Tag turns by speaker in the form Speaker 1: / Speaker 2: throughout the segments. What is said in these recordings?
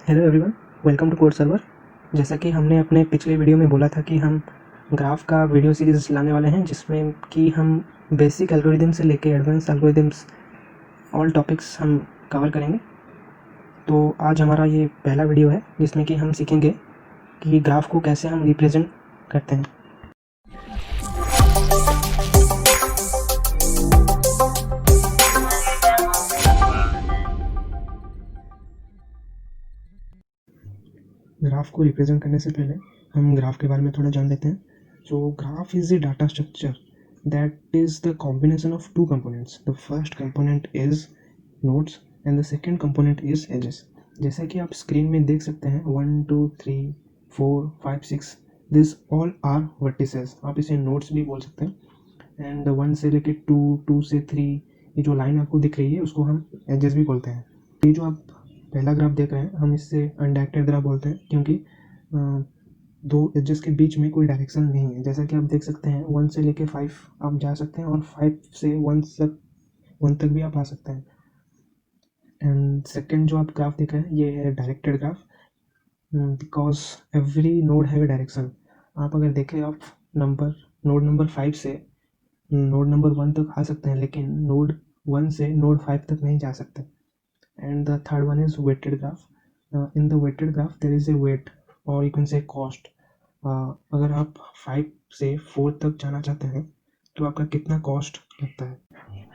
Speaker 1: Hello everyone, welcome to code server. जैसा कि हमने अपने पिछले वीडियो में बोला था कि हम ग्राफ का वीडियो सीरीज़ लाने वाले हैं, जिसमें कि हम बेसिक एल्गोरिदम से लेके एडवांस एल्गोरिदम्स ऑल टॉपिक्स हम कवर करेंगे। तो आज हमारा ये पहला वीडियो है जिसमें कि हम सीखेंगे कि ग्राफ को कैसे हम रिप्रेजेंट करते हैं। ग्राफ को रिप्रेजेंट करने से पहले हम ग्राफ के बारे में थोड़ा जान लेते हैं। So graph is a data structure that is the combination of two components. The first component is nodes and the second component is edges. जैसा कि आप स्क्रीन में देख सकते हैं 1 2 3 4 5 6 दिस ऑल आर वर्टिसेस। आप इसे नोड्स भी बोल सकते हैं। एंड 1 से लेके 2 2 से 3 ये जो लाइन आपको दिख रही है उसको हम एजेस भी बोलते हैं। ये जो आप पहला ग्राफ देख रहे हैं हम इससे अनडायरेक्टेड ग्राफ बोलते हैं, क्योंकि दो एजेस के बीच में कोई डायरेक्शन नहीं है। जैसा कि आप देख सकते हैं 1 से लेके 5 आप जा सकते हैं और 5 से 1 तक भी आप आ सकते हैं। एंड सेकंड जो आप ग्राफ देख रहे हैं ये है directed graph, because every node have a direction. आप अगर देखें आप नोड नंबर 5 से नोड नंबर 1 तक आ सकते हैं, लेकिन नोड 1 से नोड 5 तक नहीं जा सकते। And the third one is weighted graph. In the weighted graph there is a weight और यू कैन से कॉस्ट। अगर आप 5 से 4 तक जाना चाहते हैं तो आपका कितना कॉस्ट लगता है।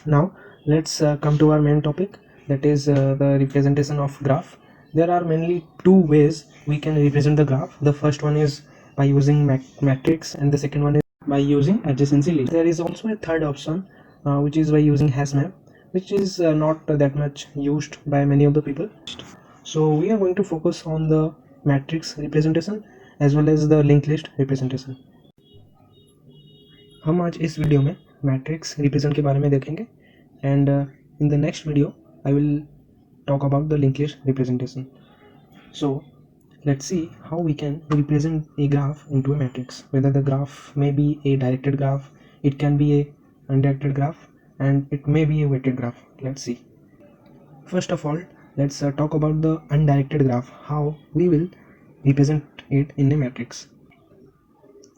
Speaker 1: Now let's come to our main topic, that is the representation of graph. There are mainly two ways we can represent the graph. The first one is by using matrix and the second one is by using adjacency list. There is also a third option which is by using hash map, which is not that much used by many of the people. So we are going to focus on the matrix representation as well as the linked list representation. हम आज इस video में matrix represent के बारे में देखेंगे, and in the next video I will talk about the linked list representation. So let's see how we can represent a graph into a matrix. Whether the graph may be a directed graph, it can be a undirected graph, and it may be a weighted graph. Let's see. First of all, let's talk about the undirected graph, how we will represent it in a matrix.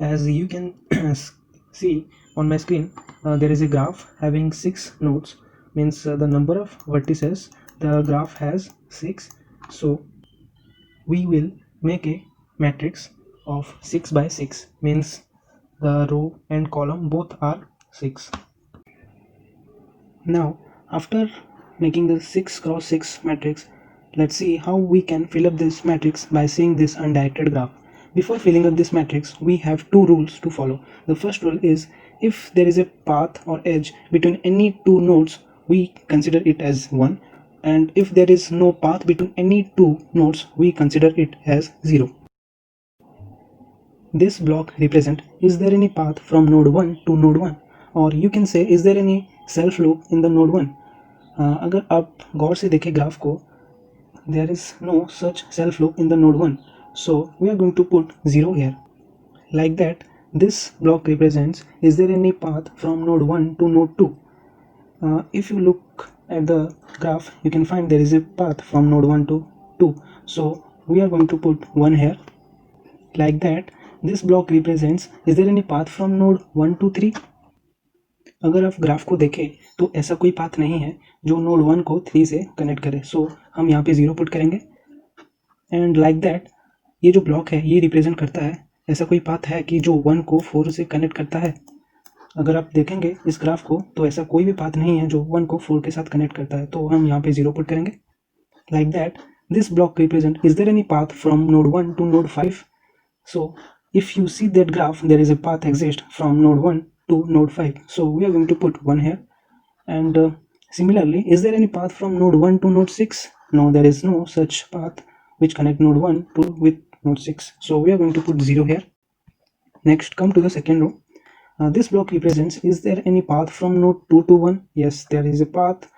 Speaker 1: As you can see on my screen, there is a graph having 6 nodes, means the number of vertices the graph has 6. So we will make a matrix of 6 by 6, means the row and column both are 6. Now after making the 6 cross 6 matrix, let's see how we can fill up this matrix by seeing this undirected graph. Before filling up this matrix, we have two rules to follow. The first rule is, if there is a path or edge between any two nodes, we consider it as 1, and if there is no path between any two nodes, we consider it as 0. This block represent, is there any path from node 1 to node 1, or you can say, is there any self loop in the node 1. अगर आप गौर से देखें graph को, there is no such self loop in the node 1, so we are going to put 0 here. Like that, this block represents, is there any path from node 1 to node 2. If you look at the graph, you can find there is a path from node 1 to 2, so we are going to put 1 here. Like that, this block represents, is there any path from node 1 to 3. अगर आप graph को देखें तो ऐसा कोई path नहीं है जो नोड 1 को 3 से कनेक्ट करे, सो हम यहाँ पे 0 पुट करेंगे। एंड लाइक दैट, ये जो ब्लॉक है ये रिप्रेजेंट करता है, ऐसा कोई पाथ है कि जो 1 को 4 से कनेक्ट करता है। अगर आप देखेंगे इस ग्राफ को तो ऐसा कोई भी पाथ नहीं है जो 1 को 4 के साथ कनेक्ट करता है, तो हम यहाँ पे 0 पुट करेंगे। Like that, this block represent, is there any path from node 1 to node 5. So if you see that graph, there is a path exist from node 1 to node 5, so we are going to put 1 here. And similarly, is there any path from node 1 to node 6? No, there is no such path which connect node 1 to with node 6, so we are going to put 0 here. Next, come to the second row. This block represents, is there any path from node 2 to 1? Yes, there is a path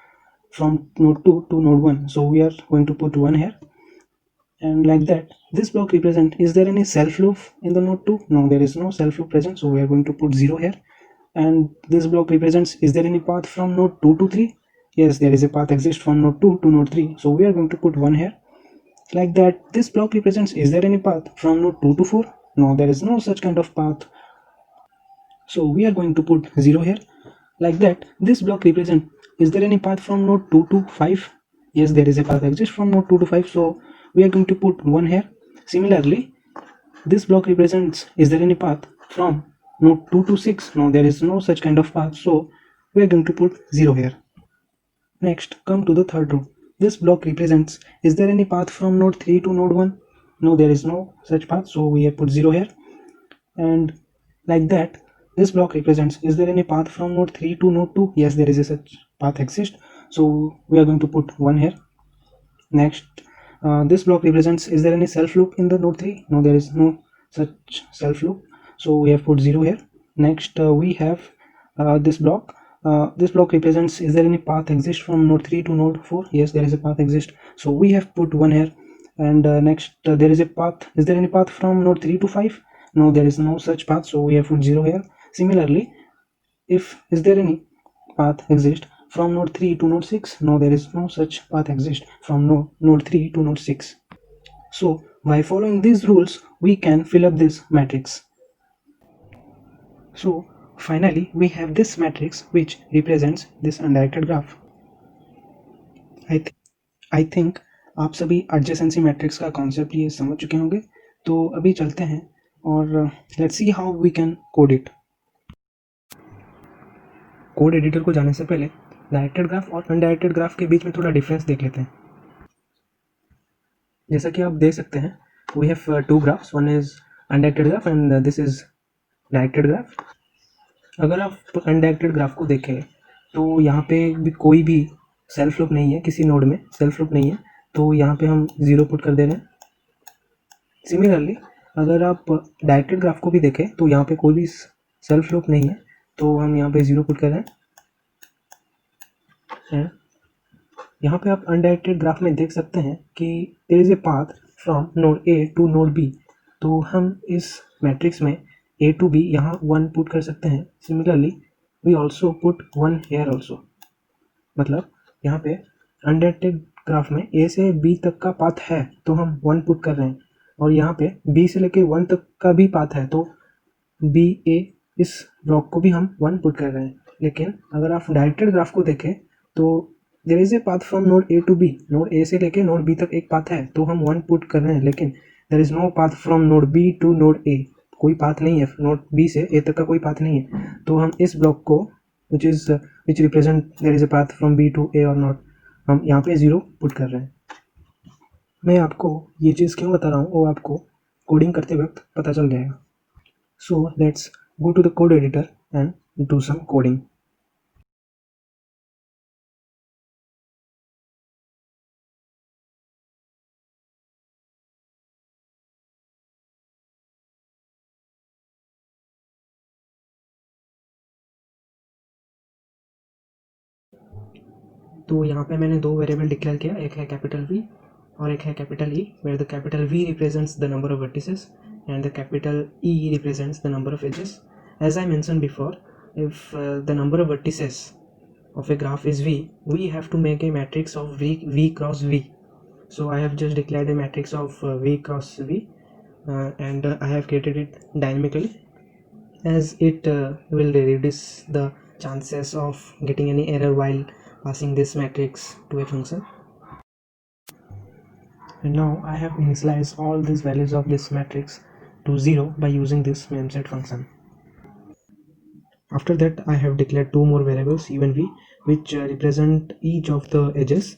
Speaker 1: from node 2 to node 1, so we are going to put 1 here. And like that, this block represent, is there any self loop in the node 2? No, there is no self loop present, so we are going to put 0 here. And this block represents, is there any path from node 2 to 3? Yes, there is a path exist from node 2 to node 3, so we are going to put 1 here. Like that, this block represents, is there any path from node 2 to 4? No, there is no such kind of path. So we are going to put 0 here. Like that, this block represents, is there any path from node 2 to 5? Yes, there is a path exists from node 2 to 5, so we are going to put 1 here. Similarly, this block represents, is there any path from node 2 to 6? No, there is no such kind of path, so we are going to put 0 here. Next, come to the third row. This block represents, is there any path from node 3 to node 1? No, there is no such path, so we have put 0 here. And like that, this block represents, is there any path from node 3 to node 2? Yes, there is a such path exists, so we are going to put 1 here. Next, this block represents, is there any self loop in the node 3? No, there is no such self loop, so we have put 0 here. Next, we have this block. This block represents, is there any path exist from node 3 to node 4? Yes, there is a path exist, so we have put 1 here. And next, there is a path, is there any path from node 3 to 5? No, there is no such path, so we have put 0 here. Similarly, if is there any path exist from node 3 to node 6? No, there is no such path exist from node 3 to node 6. So by following these rules, we can fill up this matrix. So finally, we have this matrix which represents this undirected graph. I think आप सभी adjacency matrix का concept ये समझ चुके होंगे, तो अभी चलते हैं और let's see how we can code it. Code editor को जाने से पहले डायरेक्टेड ग्राफ और अनडायरेक्टेड ग्राफ के बीच में थोड़ा डिफरेंस देख लेते हैं. जैसा कि आप देख सकते हैं, we have two graphs, one is undirected graph and this is directed graph. अगर आप अनडायरेक्टेड ग्राफ को देखें तो यहाँ पे भी कोई भी सेल्फ लूप नहीं है, किसी नोड में सेल्फ लूप नहीं है, तो यहाँ पे हम 0 पुट कर दे रहे हैं. सिमिलरली अगर आप डायरेक्टेड ग्राफ को भी देखें तो यहाँ पे कोई भी सेल्फ लूप नहीं है, तो हम यहाँ पे 0 पुट कर रहे हैं. यहाँ पे आप अनडायरेक्टेड ग्राफ में देख सकते हैं कि there is a path from node A to node B, तो हम इस मैट्रिक्स में ए टू बी यहाँ 1 पुट कर सकते हैं. Similarly we also put 1 here also. मतलब यहाँ पे अनडायरेक्टेड ग्राफ में ए से बी तक का पाथ है तो हम 1 पुट कर रहे हैं, और यहाँ पे बी से लेके 1 तक का भी पाथ है तो बी ए इस ब्लॉक को भी हम 1 पुट कर रहे हैं. लेकिन अगर आप डायरेक्टेड ग्राफ को देखें तो there is a path from node A to B, node A से लेके नोड बी तक एक पाथ है तो हम 1 पुट कर रहे हैं. लेकिन there is no path from node B to node A, कोई पाथ नहीं है, नोड बी से ए तक का कोई पाथ नहीं है, तो हम इस ब्लॉक को which represent there is a path from B to A और नॉट, हम यहाँ पे 0 पुट कर रहे हैं. मैं आपको ये चीज़ क्यों बता रहा हूँ वो आपको कोडिंग करते वक्त पता चल जाएगा. So let's go to the code editor and do some coding. तो यहाँ पे मैंने 2 वेरिएबल डिक्लेयर किया, एक है कैपिटल V और एक है capital E, where the capital V represents the number of vertices and the capital E represents the number of edges. As I mentioned before, if the number of vertices of a graph is V, we have to make a matrix of V cross V. So I have just declared a matrix of V cross V and I have created it dynamically, as it will reduce the chances of getting any error while passing this matrix to a function. And now I have initialized all these values of this matrix to 0 by using this memset function. After that I have declared 2 more variables u and v which represent each of the edges.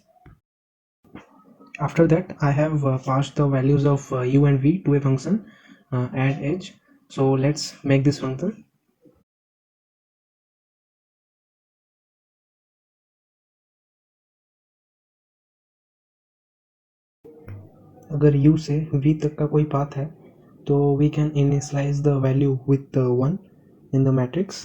Speaker 1: After that I have passed the values of u and v to a function add edge. So let's make this function. अगर u से v तक का कोई path है तो we can initialize the value with 1 in the matrix.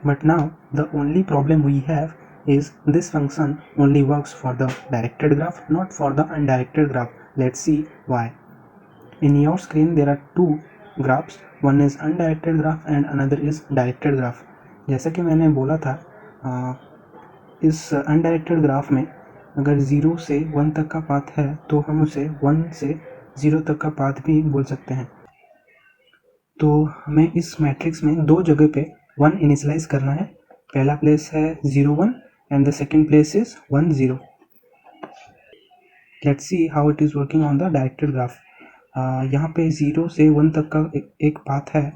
Speaker 1: But now the only problem we have is this function only works for the directed graph, not for the undirected graph. Let's see why. In your screen there are 2 graphs, one is undirected graph and another is directed graph. जैसा कि मैंने बोला था इस undirected graph में अगर 0 से 1 तक का पाथ है तो हम उसे 1 से 0 तक का पाथ भी बोल सकते हैं। तो हमें इस मैट्रिक्स में दो जगह पे 1 इनिशियलाइज करना है। पहला प्लेस है 0 1 and the second place is 1 0। Let's see how it is working on the directed graph. यहाँ पे 0 से 1 तक का एक पाथ है,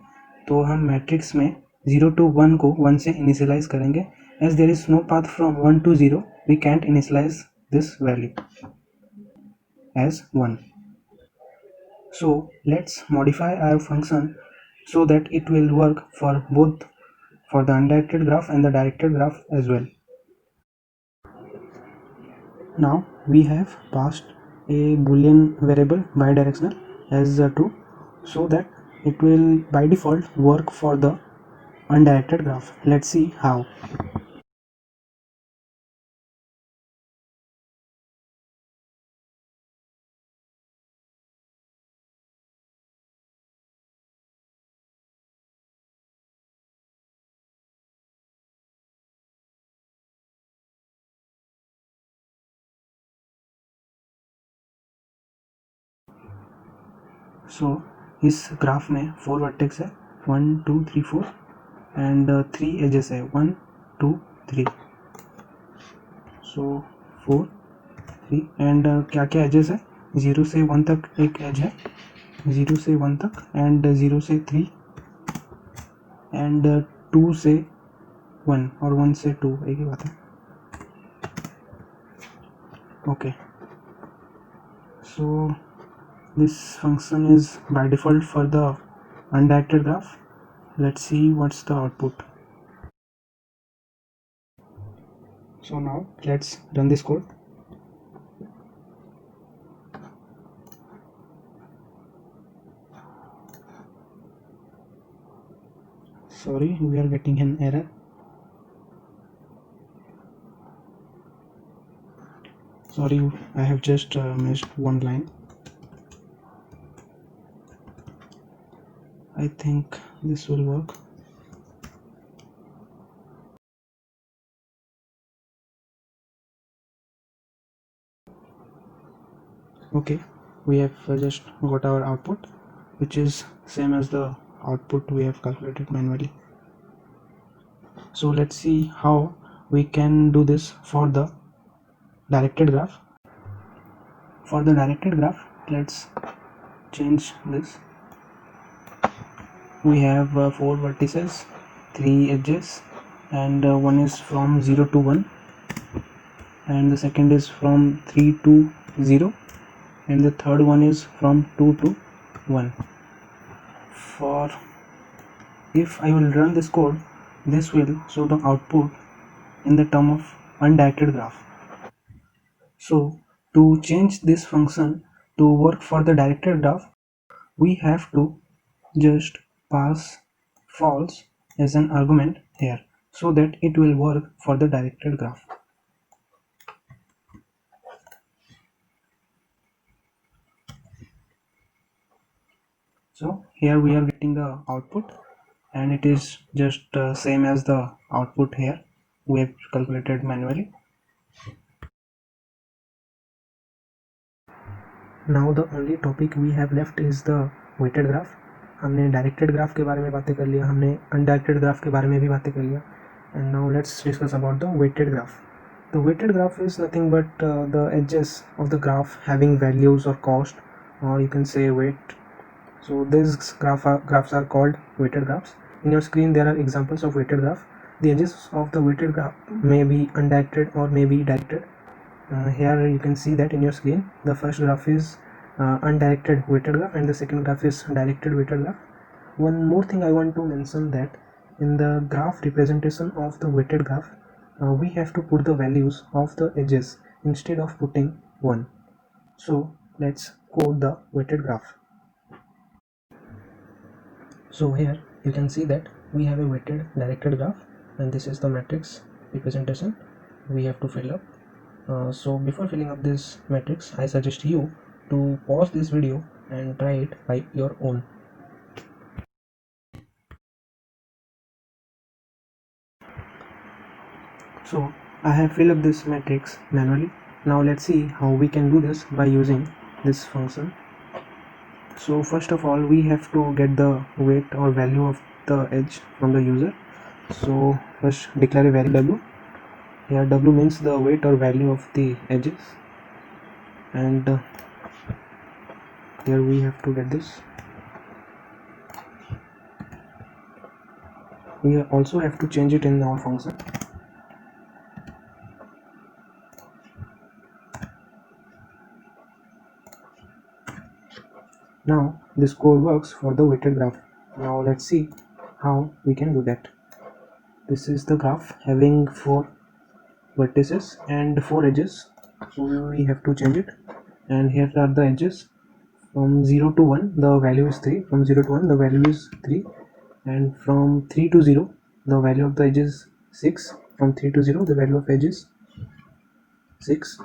Speaker 1: तो हम मैट्रिक्स में 0 to 1 को 1 से इनिशियलाइज करेंगे। As there is no path from 1 to 0, we can't initialize this value as 1. So let's modify our function so that it will work for both, for the undirected graph and the directed graph as well. Now we have passed a boolean variable bidirectional as true, so that it will by default work for the undirected graph. Let's see how. So इस graph में 4 vertex है, 1 2 3 4 and 3 edges है, 1 2 3. सो 4 3 and क्या क्या edges है, 0 से 1 तक एक एज है, 0 से 1 तक एंड 0 से 3 एंड 2 से 1 और 1 से 2, एक ही बात है. Okay, so this function is by default for the undirected graph. Let's see what's the output. So now let's run this code. Sorry, we are getting an error. Sorry, I have just missed one line. I think this will work. Okay, we have just got our output, which is same as the output we have calculated manually. So let's see how we can do this for the directed graph. For the directed graph, let's change this. We have 4 vertices, 3 edges, and one is from 0 to 1, and the second is from 3 to 0, and the third one is from 2 to 1. For if I will run this code, this will show the output in the term of undirected graph. So to change this function to work for the directed graph, we have to just pass false as an argument here, so that it will work for the directed graph. So here we are getting the output, and it is just same as the output here we have calculated manually. Now the only topic we have left is the weighted graph. हमने directed graph के बारे में बातें कर लिया, हमने undirected graph के बारे में भी बातें कर लिया, and now let's discuss about the weighted graph. The weighted graph is nothing but the edges of the graph having values or cost, or you can say weight. So these graphs are called weighted graphs. In your screen there are examples of weighted graph. The edges of the weighted graph may be undirected or may be directed. Here you can see that in your screen the first graph is undirected weighted graph and the second graph is directed weighted graph. One more thing I want to mention, that in the graph representation of the weighted graph, we have to put the values of the edges instead of putting 1. So let's code the weighted graph. So here you can see that we have a weighted directed graph, and this is the matrix representation we have to fill up. So before filling up this matrix, I suggest you to pause this video and try it by your own. So I have filled up this matrix manually, Now let's see how we can do this by using this function. So first of all, we have to get the weight or value of the edge from the user. So first declare a variable w. Here w means the weight or value of the edges, and here we have to get this. We also have to change it in our function. Now this code works for the weighted graph. Now let's see how we can do that. This is the graph having 4 vertices and 4 edges, so we have to change it. And here are the edges. From 0 to 1 the value is 3, from 0 to 1 the value is 3, and from 3 to 0 the value of the edge is 6, from 3 to 0 the value of edge is 6,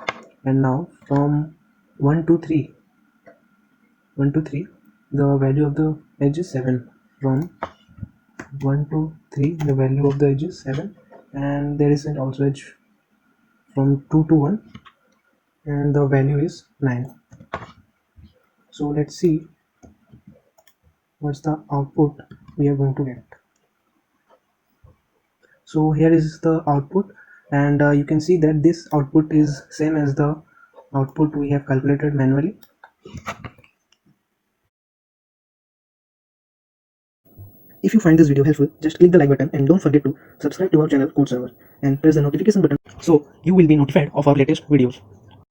Speaker 1: and now from 1 to 3 the value of the edge is 7, from 1 to 3 the value of the edge is 7, and there is an also edge from 2 to 1 and the value is 9. So let's see what's the output we are going to get. So here is the output, and you can see that this output is same as the output we have calculated manually. If you find this video helpful, just click the like button and don't forget to subscribe to our channel Code Server and press the notification button so you will be notified of our latest videos.